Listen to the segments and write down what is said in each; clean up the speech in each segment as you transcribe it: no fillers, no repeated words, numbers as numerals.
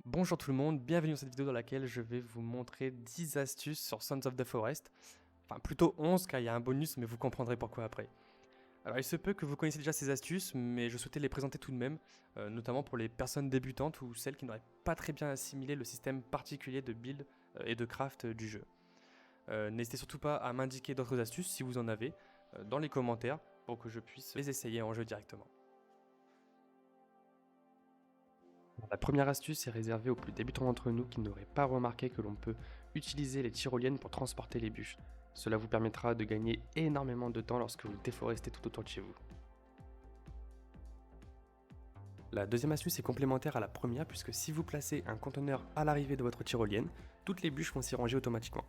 Bonjour tout le monde, bienvenue dans cette vidéo dans laquelle je vais vous montrer 10 astuces sur Sons of the Forest. Enfin plutôt 11 car il y a un bonus mais vous comprendrez pourquoi après. Alors il se peut que vous connaissiez déjà ces astuces mais je souhaitais les présenter tout de même, notamment pour les personnes débutantes ou celles qui n'auraient pas très bien assimilé le système particulier de build et de craft du jeu. N'hésitez surtout pas à m'indiquer d'autres astuces si vous en avez dans les commentaires pour que je puisse les essayer en jeu directement. La première astuce est réservée aux plus débutants d'entre nous qui n'auraient pas remarqué que l'on peut utiliser les tyroliennes pour transporter les bûches. Cela vous permettra de gagner énormément de temps lorsque vous déforestez tout autour de chez vous. La deuxième astuce est complémentaire à la première puisque si vous placez un conteneur à l'arrivée de votre tyrolienne, toutes les bûches vont s'y ranger automatiquement.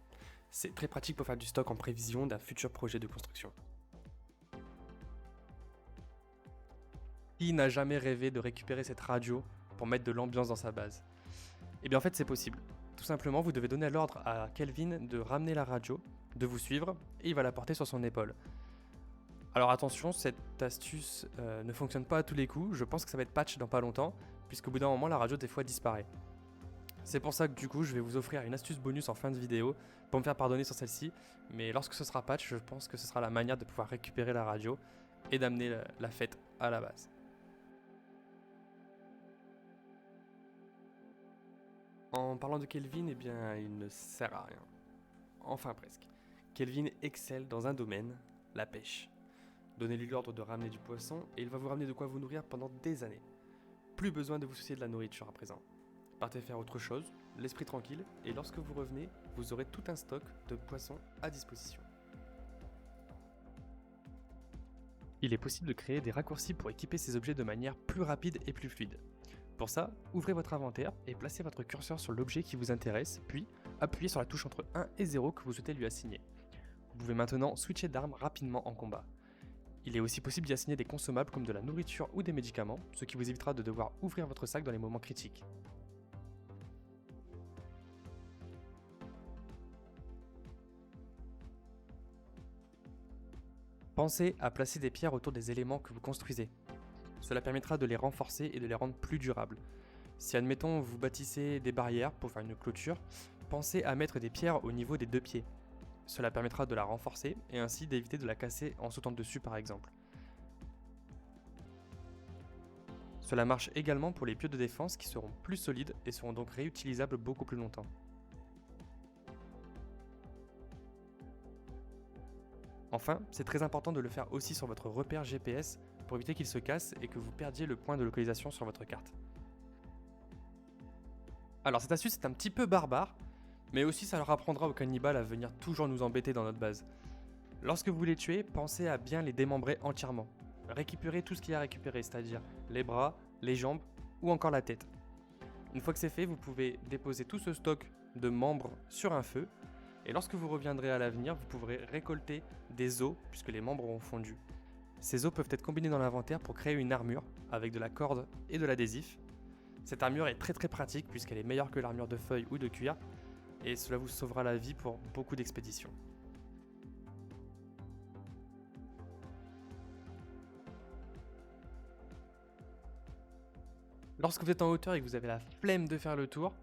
C'est très pratique pour faire du stock en prévision d'un futur projet de construction. Qui n'a jamais rêvé de récupérer cette radio pour mettre de l'ambiance dans sa base? Eh bien en fait c'est possible. Tout simplement vous devez donner l'ordre à Kelvin de ramener la radio, de vous suivre et il va la porter sur son épaule. Alors attention, cette astuce ne fonctionne pas à tous les coups, je pense que ça va être patch dans pas longtemps, puisqu'au bout d'un moment la radio des fois disparaît. C'est pour ça que du coup je vais vous offrir une astuce bonus en fin de vidéo pour me faire pardonner sur celle-ci, mais lorsque ce sera patch, je pense que ce sera la manière de pouvoir récupérer la radio et d'amener la fête à la base. En parlant de Kelvin, eh bien, il ne sert à rien. Enfin presque. Kelvin excelle dans un domaine, la pêche. Donnez-lui l'ordre de ramener du poisson et il va vous ramener de quoi vous nourrir pendant des années. Plus besoin de vous soucier de la nourriture à présent. Partez faire autre chose, l'esprit tranquille, et lorsque vous revenez, vous aurez tout un stock de poissons à disposition. Il est possible de créer des raccourcis pour équiper ces objets de manière plus rapide et plus fluide. Pour ça, ouvrez votre inventaire et placez votre curseur sur l'objet qui vous intéresse, puis appuyez sur la touche entre 1 et 0 que vous souhaitez lui assigner. Vous pouvez maintenant switcher d'arme rapidement en combat. Il est aussi possible d'y assigner des consommables comme de la nourriture ou des médicaments, ce qui vous évitera de devoir ouvrir votre sac dans les moments critiques. Pensez à placer des pierres autour des éléments que vous construisez. Cela permettra de les renforcer et de les rendre plus durables. Si admettons vous bâtissez des barrières pour faire une clôture, pensez à mettre des pierres au niveau des deux pieds. Cela permettra de la renforcer et ainsi d'éviter de la casser en sautant dessus par exemple. Cela marche également pour les pieux de défense qui seront plus solides et seront donc réutilisables beaucoup plus longtemps. Enfin, c'est très important de le faire aussi sur votre repère GPS pour éviter qu'il se casse et que vous perdiez le point de localisation sur votre carte. Alors cette astuce est un petit peu barbare, mais aussi ça leur apprendra aux cannibales à venir toujours nous embêter dans notre base. Lorsque vous les tuez, pensez à bien les démembrer entièrement. Récupérez tout ce qu'il y a à récupérer, c'est-à-dire les bras, les jambes ou encore la tête. Une fois que c'est fait, vous pouvez déposer tout ce stock de membres sur un feu, et lorsque vous reviendrez à l'avenir, vous pourrez récolter des os puisque les membres auront fondu. Ces os peuvent être combinés dans l'inventaire pour créer une armure avec de la corde et de l'adhésif. Cette armure est très pratique puisqu'elle est meilleure que l'armure de feuilles ou de cuir, et cela vous sauvera la vie pour beaucoup d'expéditions. Lorsque vous êtes en hauteur et que vous avez la flemme de faire le tour,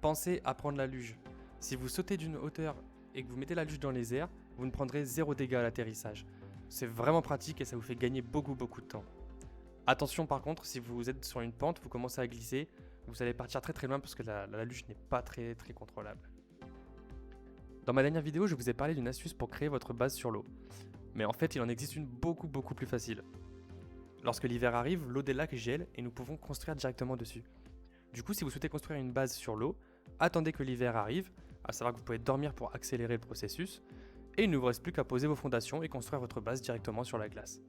pensez à prendre la luge. Si vous sautez d'une hauteur et que vous mettez la luge dans les airs, vous ne prendrez 0 dégâts à l'atterrissage. C'est vraiment pratique et ça vous fait gagner beaucoup de temps. Attention par contre, si vous êtes sur une pente, vous commencez à glisser, vous allez partir très loin parce que la luge n'est pas très contrôlable. Dans ma dernière vidéo, je vous ai parlé d'une astuce pour créer votre base sur l'eau. Mais en fait, il en existe une beaucoup plus facile. Lorsque l'hiver arrive, l'eau des lacs gèle et nous pouvons construire directement dessus. Du coup, si vous souhaitez construire une base sur l'eau, attendez que l'hiver arrive, à savoir que vous pouvez dormir pour accélérer le processus, et il ne vous reste plus qu'à poser vos fondations et construire votre base directement sur la glace.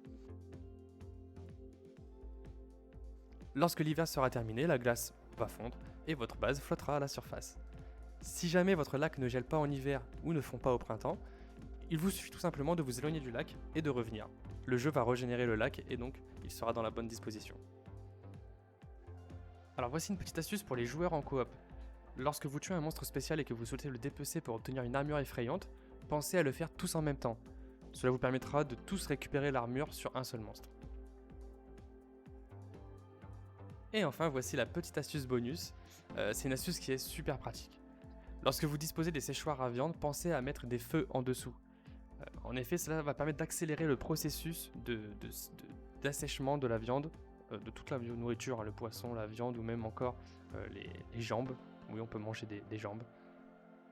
Lorsque l'hiver sera terminé, la glace va fondre et votre base flottera à la surface. Si jamais votre lac ne gèle pas en hiver ou ne fond pas au printemps, il vous suffit tout simplement de vous éloigner du lac et de revenir. Le jeu va régénérer le lac et donc il sera dans la bonne disposition. Alors voici une petite astuce pour les joueurs en coop. Lorsque vous tuez un monstre spécial et que vous souhaitez le dépecer pour obtenir une armure effrayante, pensez à le faire tous en même temps. Cela vous permettra de tous récupérer l'armure sur un seul monstre. Et enfin, voici la petite astuce bonus. C'est une astuce qui est super pratique. Lorsque vous disposez des séchoirs à viande, pensez à mettre des feux en dessous. En effet, cela va permettre d'accélérer le processus d'assèchement de la viande, de toute la nourriture, hein, le poisson, la viande ou même encore les jambes. Oui, on peut manger des jambes.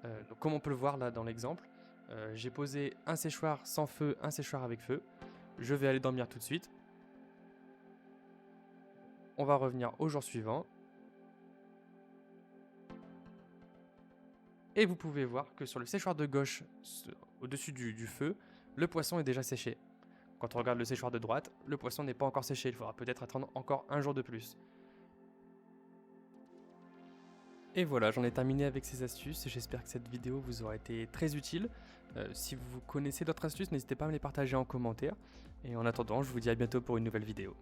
Donc, comme on peut le voir là dans l'exemple, j'ai posé un séchoir sans feu, un séchoir avec feu. Je vais aller dormir tout de suite. On va revenir au jour suivant. Et vous pouvez voir que sur le séchoir de gauche, au-dessus du feu, le poisson est déjà séché. Quand on regarde le séchoir de droite, le poisson n'est pas encore séché, il faudra peut-être attendre encore un jour de plus. Et voilà, j'en ai terminé avec ces astuces, j'espère que cette vidéo vous aura été très utile. Si vous connaissez d'autres astuces, n'hésitez pas à me les partager en commentaire. Et en attendant, je vous dis à bientôt pour une nouvelle vidéo.